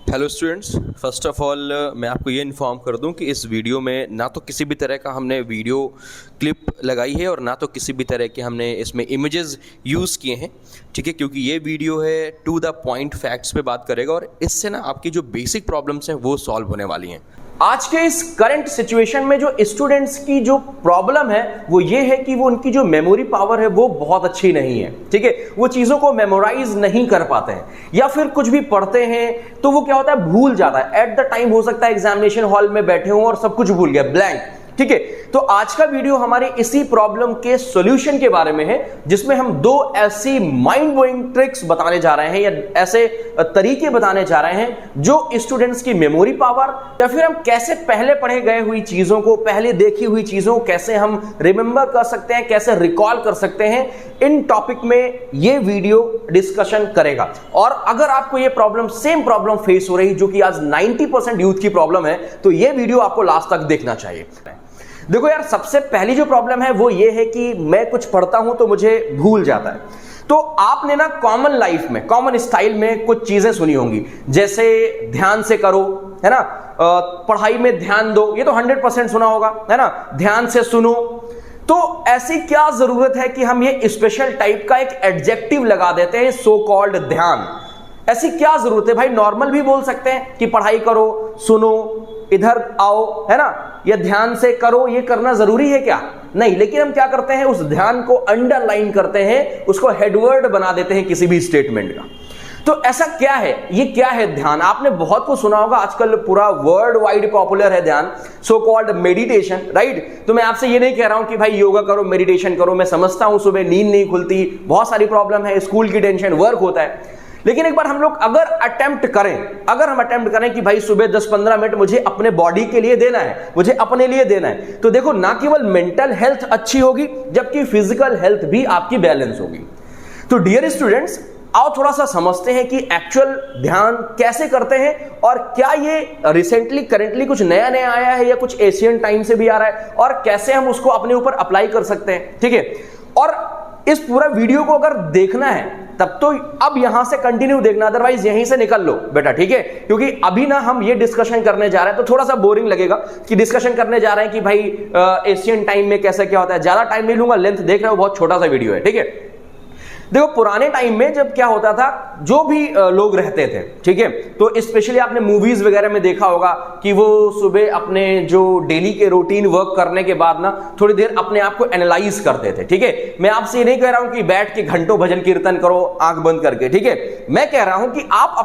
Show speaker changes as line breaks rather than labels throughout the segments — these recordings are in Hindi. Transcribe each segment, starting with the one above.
Hello students, first of all मैं आपको ये इन्फॉर्म कर दूं कि इस वीडियो में ना तो किसी भी तरह का हमने वीडियो क्लिप लगाई है और ना तो किसी भी तरह के हमने इसमें इमेजेस यूज़ किए हैं। ठीक है, क्योंकि ये वीडियो है टू द पॉइंट फैक्ट्स पे बात करेगा और इससे ना आपकी जो बेसिक प्रॉब्लम्स हैं वो सॉल्व होने वाली हैं।
आज के इस करंट सिचुएशन में जो स्टूडेंट्स की जो प्रॉब्लम है वो ये है कि वो उनकी जो मेमोरी पावर है वो बहुत अच्छी नहीं है। ठीक है, वो चीजों को मेमोराइज नहीं कर पाते हैं या फिर कुछ भी पढ़ते हैं तो वो क्या होता है, भूल जाता है। एट द टाइम हो सकता है एग्जामिनेशन हॉल में बैठे हों और सब कुछ भूल गया, ब्लैंक। ठीक है, तो आज का वीडियो हमारे इसी प्रॉब्लम के सॉल्यूशन के बारे में है, जिसमें हम दो ऐसी माइंड ब्लोइंग ट्रिक्स बताने जा रहे हैं या ऐसे तरीके बताने जा रहे हैं जो स्टूडेंट्स की मेमोरी पावर या फिर हम कैसे पहले पढ़े गए हुई चीजों को, पहले देखी हुई चीजों को कैसे हम रिमेंबर कर सकते हैं, कैसे रिकॉल कर सकते हैं, इन टॉपिक में ये वीडियो डिस्कशन करेगा। और अगर आपको ये प्रॉब्लम, सेम प्रॉब्लम फेस हो रही जो कि आज 90% यूथ की प्रॉब्लम है, तो ये वीडियो आपको लास्ट तक देखना चाहिए। देखो यार, सबसे पहली जो प्रॉब्लम है वो ये है कि मैं कुछ पढ़ता हूं तो मुझे भूल जाता है। तो आपने ना कॉमन लाइफ में, कॉमन स्टाइल में कुछ चीजें सुनी होंगी, जैसे ध्यान से करो, है ना, पढ़ाई में ध्यान दो, ये तो 100% सुना होगा, है ना, ध्यान से सुनो। तो ऐसी क्या जरूरत है कि हम ये स्पेशल टाइप का एक एडजेक्टिव लगा देते हैं, सो कॉल्ड ध्यान। ऐसी क्या जरूरत है भाई? नॉर्मल भी बोल सकते हैं कि पढ़ाई करो, सुनो, इधर आओ, है ना, या ध्यान से करो। ये करना जरूरी है क्या? नहीं। लेकिन हम क्या करते हैं, उस ध्यान को अंडरलाइन करते हैं, उसको हेडवर्ड बना देते हैं किसी भी स्टेटमेंट का। तो ऐसा क्या है, ये क्या है ध्यान? आपने बहुत कुछ सुना होगा, आजकल पूरा वर्ल्ड वाइड पॉपुलर है ध्यान, सो कॉल्ड मेडिटेशन, राइट। तो मैं आपसे ये नहीं कह रहा हूं कि भाई योगा करो, मेडिटेशन करो। मैं समझता हूं सुबह नींद नहीं खुलती, बहुत सारी प्रॉब्लम है, स्कूल की टेंशन, वर्क होता है। लेकिन एक बार हम लोग अगर अटेम्प्ट करें कि भाई सुबह 10-15 मिनट मुझे अपने बॉडी के लिए देना है, मुझे अपने लिए देना है, तो देखो ना केवल मेंटल हेल्थ अच्छी होगी जबकि फिजिकल हेल्थ भी आपकी बैलेंस होगी। तो डियर स्टूडेंट्स, आओ थोड़ा सा समझते हैं कि एक्चुअल ध्यान कैसे करते हैं और क्या ये रिसेंटली करेंटली कुछ नया नया आया है या कुछ एशियन टाइम से भी आ रहा है और कैसे हम उसको अपने ऊपर अप्लाई कर सकते हैं। ठीक है, और इस पूरा वीडियो को अगर देखना है तब तो अब यहां से कंटिन्यू देखना, अदरवाइज यहीं से निकल लो बेटा। ठीक है, क्योंकि अभी ना हम ये डिस्कशन करने जा रहे हैं तो थोड़ा सा बोरिंग लगेगा कि डिस्कशन करने जा रहे हैं कि भाई एशियन टाइम में कैसे क्या होता है। ज्यादा टाइम नहीं लूंगा, लेंथ देख रहे हो, बहुत छोटा सा वीडियो है। ठीक है, देखो पुराने टाइम में जब क्या होता था, जो भी लोग रहते थे, ठीक है, तो स्पेशली आपने मूवीज वगैरह में देखा होगा कि वो सुबह अपने जो डेली के रूटीन वर्क करने के बाद ना थोड़ी देर अपने आप को एनालाइज करते थे। ठीक है, मैं आपसे ये नहीं कह रहा हूं कि बैठ के घंटों भजन कीर्तन करो आंख बंद करके। ठीक है, मैं कह रहा हूं कि आप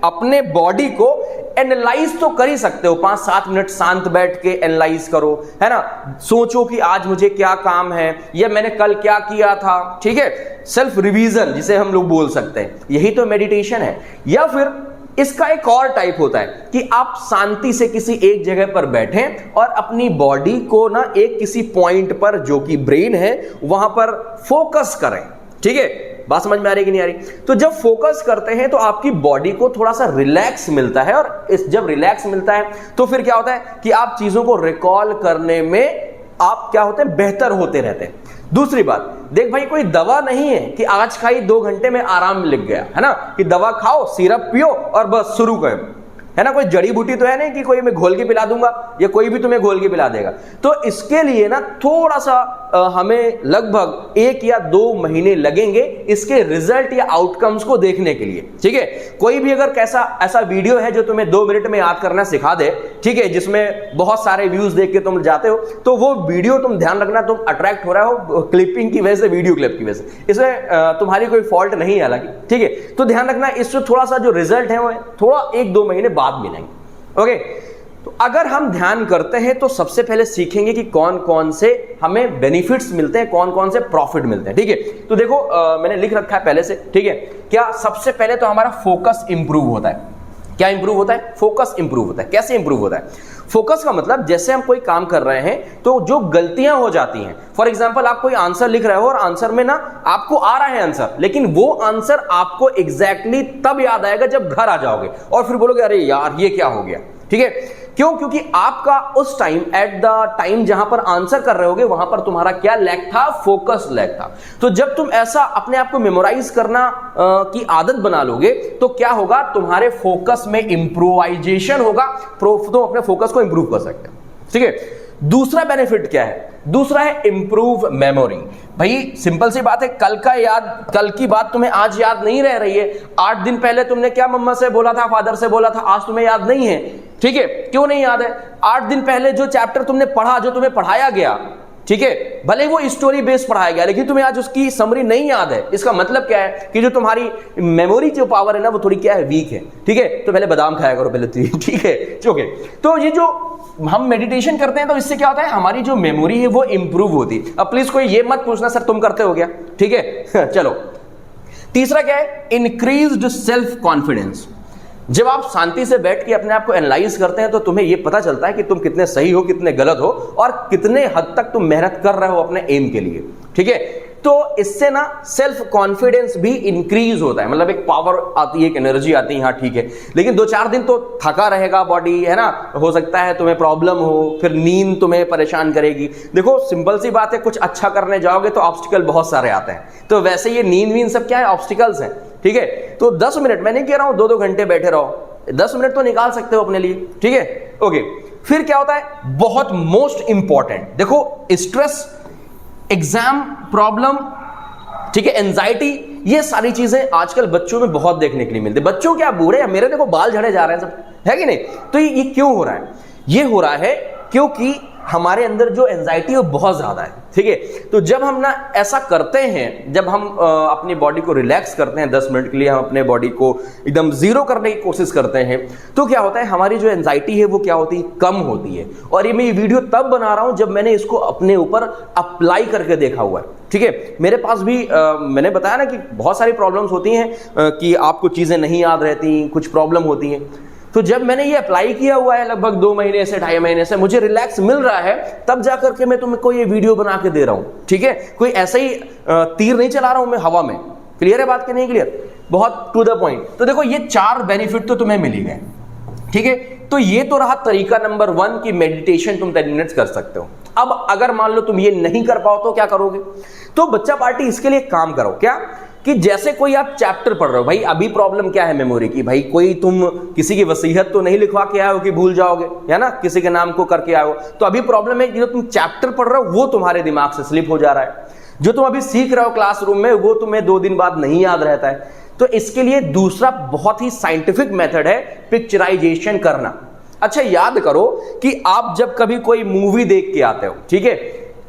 अपने बॉडी को एनालाइज तो कर ही सकते हो। 5-7 मिनट शांत बैठ के एनालाइज करो, है ना, सोचो कि आज मुझे क्या काम है या मैंने कल क्या किया था। ठीक है, सेल्फ रिवीजन जिसे हम लोग बोल सकते हैं, यही तो मेडिटेशन है। या फिर इसका एक और टाइप होता है कि आप शांति से किसी एक जगह पर बैठें और अपनी बॉडी को ना एक किसी पॉइंट पर, जो कि ब्रेन है, वहां पर फोकस करें। ठीक है, बात समझ में आ रही कि नहीं आ रही? तो जब फोकस करते हैं तो आपकी बॉडी को थोड़ा सा रिलैक्स मिलता है और जब रिलैक्स मिलता है तो फिर क्या होता है कि आप चीजों को रिकॉल करने में आप क्या होते हैं, बेहतर होते रहते हैं। दूसरी बात, देख भाई, कोई दवा नहीं है कि आज खाई 2 घंटे में आराम मिल गया, है ना, कि दवा खाओ, सिरप पियो और बस शुरू करें, है ना। कोई जड़ी बूटी तो है नहीं कि कोई मैं घोल के पिला दूंगा या कोई भी तुम्हें घोल के पिला देगा। तो इसके लिए ना थोड़ा सा हमें लगभग 1 या 2 महीने लगेंगे इसके रिजल्ट या आउटकम्स को देखने के लिए। ठीक है, कोई भी अगर ऐसा वीडियो है जो तुम्हें 2 मिनट में याद करना सिखा दे, ठीक है, जिसमें बहुत सारे व्यूज देख के तुम जाते हो, तो वो वीडियो तुम ध्यान रखना, तुम अट्रैक्ट हो रहे हो क्लिपिंग की वजह से, वीडियो क्लिप की वजह से, इसमें तुम्हारी कोई फॉल्ट नहीं है हालांकि। ठीक है, तो ध्यान रखना, इससे थोड़ा सा जो रिजल्ट है वो थोड़ा 1-2 महीने बाद मिलेंगे। ओके, तो अगर हम ध्यान करते हैं तो सबसे पहले सीखेंगे कि कौन कौन से हमें बेनिफिट्स मिलते हैं, कौन कौन से प्रॉफिट मिलते हैं। ठीक है, तो देखो मैंने लिख रखा है पहले से। ठीक है, क्या सबसे पहले तो हमारा फोकस इंप्रूव होता है। क्या इंप्रूव होता है? फोकस इंप्रूव होता है। कैसे इंप्रूव होता है? फोकस का मतलब, जैसे हम कोई काम कर रहे हैं तो जो गलतियां हो जाती हैं, फॉर एग्जांपल आप कोई आंसर लिख रहे हो और आंसर में ना आपको आ रहा है आंसर, लेकिन वो आंसर आपको एग्जैक्टली तब याद आएगा जब घर आ जाओगे और फिर बोलोगे अरे यार ये क्या हो गया। ठीक है। क्यों? क्योंकि आपका उस टाइम, एट द टाइम जहां पर आंसर कर रहे होगे, वहां पर तुम्हारा क्या लैक था? फोकस लैक था। तो जब तुम ऐसा अपने आप को मेमोराइज करना की आदत बना लोगे तो क्या होगा? तुम्हारे फोकस में इंप्रूवाइजेशन होगा, तुम अपने फोकस को इंप्रूव कर सकते हो। ठीक है। दूसरा बेनिफिट क्या है? दूसरा है इंप्रूव मेमोरी। भाई सिंपल सी बात है, कल की बात तुम्हें आज याद नहीं रह रही है। 8 दिन पहले तुमने क्या मम्मा से बोला था, फादर से बोला था, आज तुम्हें याद नहीं है। ठीक है। क्यों नहीं याद है? 8 दिन पहले जो चैप्टर तुमने पढ़ा, जो तुम्हें पढ़ाया गया, ठीक है, भले वो स्टोरी बेस्ड पढ़ाया गया, लेकिन तुम्हें आज उसकी समरी नहीं याद है। इसका मतलब क्या है कि जो तुम्हारी मेमोरी जो पावर है ना, वो थोड़ी क्या है? वीक है। ठीक है। तो पहले बादाम खाया करो पहले। ठीक है। ओके। तो ये जो हम मेडिटेशन करते हैं तो इससे क्या होता है? हमारी जो मेमोरी है वो इंप्रूव होती है। अब प्लीज कोई ये मत पूछना सर तुम करते हो क्या? ठीक है। चलो, तीसरा क्या है? Increased self confidence. जब आप शांति से बैठ के अपने आप को एनालाइज करते हैं तो तुम्हें यह पता चलता है कि तुम कितने सही हो, कितने गलत हो, और कितने हद तक तुम मेहनत कर रहे हो अपने एम के लिए। ठीक है। तो इससे ना सेल्फ कॉन्फिडेंस भी इंक्रीज होता है, मतलब एक पावर आती है, एक एनर्जी आती है। हाँ ठीक है, लेकिन 2-4 दिन तो थका रहेगा बॉडी, है ना, हो सकता है तुम्हें प्रॉब्लम हो, फिर नींद तुम्हें परेशान करेगी। देखो सिंपल सी बात है, कुछ अच्छा करने जाओगे तो ऑब्स्टिकल बहुत सारे आते हैं, तो वैसे ये नींद सब क्या है? ऑब्स्टिकल्स हैं। ठीक है। तो 10 मिनट, मैं नहीं कह रहा हूं 2-2 घंटे बैठे रहो, 10 मिनट तो निकाल सकते हो अपने लिए। ठीक है। ओके। फिर क्या होता है? बहुत मोस्ट इंपॉर्टेंट, देखो स्ट्रेस, एग्जाम प्रॉब्लम, ठीक है, एंजाइटी, ये सारी चीजें आजकल बच्चों में बहुत देखने के लिए मिलती है। बच्चों क्या, बूढ़े या मेरे देखो बाल झड़े जा रहे हैं सब, है कि नहीं? तो ये क्यों हो रहा है? ये हो रहा है क्योंकि हमारे अंदर जो एंजाइटी है वो बहुत ज्यादा है। ठीक है। तो जब हम ना ऐसा करते हैं, जब हम अपनी बॉडी को रिलैक्स करते हैं 10 मिनट के लिए, हम अपने बॉडी को एकदम जीरो करने की कोशिश करते हैं, तो क्या होता है? हमारी जो एंजाइटी है वो क्या होती है? कम होती है। और ये मैं ये वीडियो तब बना रहा हूं जब मैंने इसको अपने ऊपर अप्लाई करके देखा हुआ है। ठीक है। मेरे पास भी मैंने बताया ना कि बहुत सारी प्रॉब्लम्स होती हैं कि आपको चीजें नहीं याद रहती, कुछ प्रॉब्लम होती हैं। तो जब मैंने ये अप्लाई किया हुआ है लगभग 2 महीने से, 2.5 महीने से, मुझे रिलैक्स मिल रहा है, तब जाकर के मैं तुमको ये वीडियो बना के दे रहा हूं। ठीक है। कोई ऐसे ही तीर नहीं चला रहा हूं मैं हवा में। क्लियर है बात कि नहीं क्लियर? बहुत टू द पॉइंट। तो देखो ये 4 बेनिफिट तो तुम्हें मिल ही गए। ठीक है। तो ये तो रहा तरीका नंबर 1 की मेडिटेशन तुम 10 मिनट्स कर सकते हो। अब अगर मान लो तुम ये नहीं कर पाओ तो क्या करोगे? तो बच्चा पार्टी इसके लिए काम करो, क्या कि जैसे कोई आप चैप्टर पढ़ रहे हो, भाई अभी प्रॉब्लम क्या है मेमोरी की? भाई कोई तुम किसी की वसीयत तो नहीं लिखवा के आए हो कि भूल जाओगे, है ना, किसी के नाम को करके आए हो। तो अभी प्रॉब्लम है कि जो तुम चैप्टर पढ़ रहे हो वो तुम्हारे दिमाग से स्लिप हो जा रहा है। जो तुम अभी सीख रहे हो क्लासरूम में वो तुम्हें 2 दिन बाद नहीं याद रहता है। तो इसके लिए दूसरा बहुत ही साइंटिफिक मेथड है पिक्चराइजेशन करना। अच्छा याद करो कि आप जब कभी कोई मूवी देख के आते हो, ठीक है,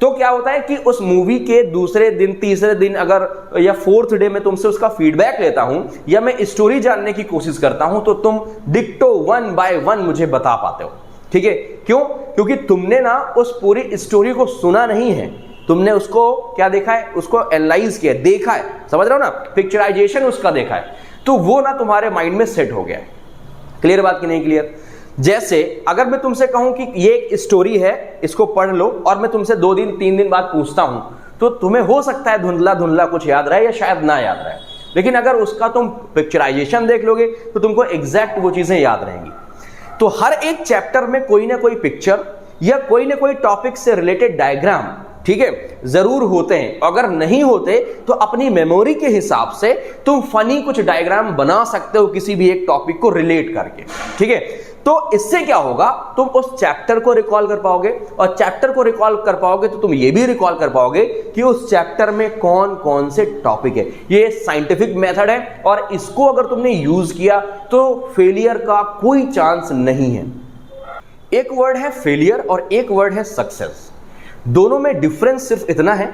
तो क्या होता है कि उस मूवी के दूसरे दिन, तीसरे दिन, अगर या 4th डे में तुमसे उसका फीडबैक लेता हूं या मैं स्टोरी जानने की कोशिश करता हूं, तो तुम डिक्टो 1 बाय 1 मुझे बता पाते हो। ठीक है। क्यों? क्योंकि तुमने ना उस पूरी स्टोरी को सुना नहीं है, तुमने उसको क्या देखा है? उसको एनालाइज किया, देखा है, समझ रहे हो ना, पिक्चराइजेशन उसका देखा है, तो वो ना तुम्हारे माइंड में सेट हो गया है। क्लियर बात कि नहीं क्लियर? जैसे अगर मैं तुमसे कहूं कि ये एक स्टोरी है, इसको पढ़ लो, और मैं तुमसे 2 दिन 3 दिन बाद पूछता हूं, तो तुम्हें हो सकता है धुंधला धुंधला कुछ याद रहे या शायद ना याद रहे, लेकिन अगर उसका तुम पिक्चराइजेशन देख लोगे तो तुमको एग्जैक्ट वो चीजें याद रहेंगी। तो हर एक चैप्टर में कोई ना कोई पिक्चर या कोई ना कोई टॉपिक से रिलेटेड डायग्राम, ठीक है, जरूर होते हैं। अगर नहीं होते तो अपनी मेमोरी के हिसाब से तुम फनी कुछ डायग्राम बना सकते हो किसी भी एक टॉपिक को रिलेट करके। ठीक है। तो इससे क्या होगा? तुम उस चैप्टर को रिकॉल कर पाओगे, और चैप्टर को रिकॉल कर पाओगे तो तुम ये भी रिकॉल कर पाओगे कि उस चैप्टर में कौन कौन से टॉपिक है। ये साइंटिफिक मेथड है, और इसको अगर तुमने यूज किया तो फेलियर का कोई चांस नहीं है। एक वर्ड है फेलियर और एक वर्ड है सक्सेस। दोनों में डिफरेंस सिर्फ इतना है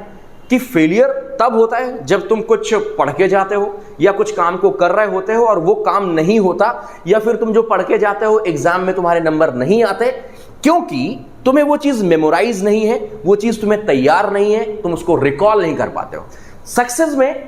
कि फेलियर तब होता है जब तुम कुछ पढ़ के जाते हो या कुछ काम को कर रहे होते हो और वो काम नहीं होता, या फिर तुम जो पढ़ के जाते हो एग्जाम में तुम्हारे नंबर नहीं आते क्योंकि तुम्हें वो चीज मेमोराइज नहीं है, वो चीज तुम्हें तैयार नहीं है, तुम उसको रिकॉल नहीं कर पाते हो। सक्सेस में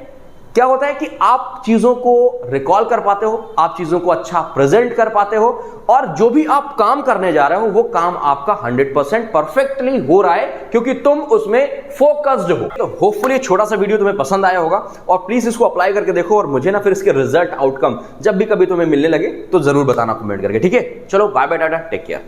क्या होता है कि आप चीजों को रिकॉल कर पाते हो, आप चीजों को अच्छा प्रेजेंट कर पाते हो, और जो भी आप काम करने जा रहे हो वो काम आपका 100% परफेक्टली हो रहा है क्योंकि तुम उसमें फोकस्ड हो। तो होपफुली छोटा सा वीडियो तुम्हें पसंद आया होगा और प्लीज इसको अप्लाई करके देखो और मुझे ना फिर इसके रिजल्ट आउटकम जब भी कभी तुम्हें मिलने लगे तो जरूर बताना कमेंट करके। ठीक है, चलो bye bye, tata, take care.